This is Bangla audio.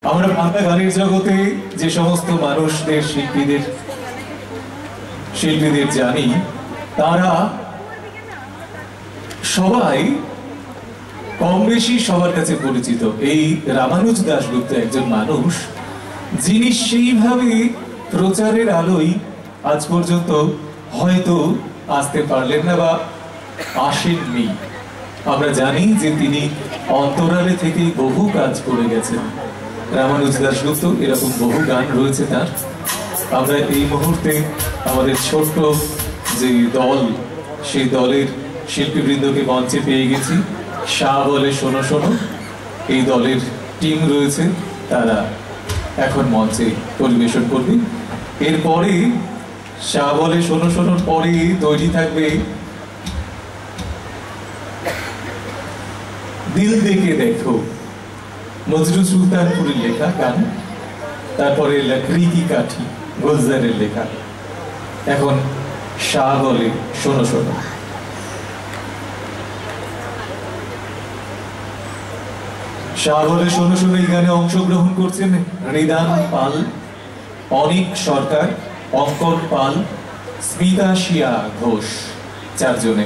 আমরা বাংলা গানের জগতে যে সমস্ত মানুষদের শিল্পীদের জানি, তারা সবাই কম বেশি সবার কাছে পরিচিত। এই রামানুজ দাশগুপ্ত একজন মানুষ যিনি সেইভাবে প্রচারের আলোয় আজ পর্যন্ত হয়তো আসতে পারলেন না বা আসেননি। আমরা জানি যে তিনি অন্তরালে থেকে বহু কাজ করে গেছেন। রামানুজ দাশগুপ্ত এরকম বহু গান রয়েছে তার। আমরা এই মুহূর্তে আমাদের ছোট্ট যে দল, সেই দলের শিল্পীবৃন্দকে মঞ্চে পেয়ে গেছি। শাহ বলে শোনো শোনো এই দলের টিম রয়েছে, তারা এখন মঞ্চে পরিবেশন করবে। এরপরে শাহ বলে শোনো শোনোর পরে তৈরি থাকবে দিল দেখে দেখো, নজরুল সুলতানপুরের লেখা গান। তারপরে লকড়ি কি কাঠি, গুলজারের লেখা। এখন শাহ বলে শোনো শোনো। শাহ বলে শোনো শোনো এই গানে অংশগ্রহণ করছেন রিদান পাল, অনিক সরকার, অঙ্কন পাল, স্মিতা শিয়া ঘোষ, চারজনে।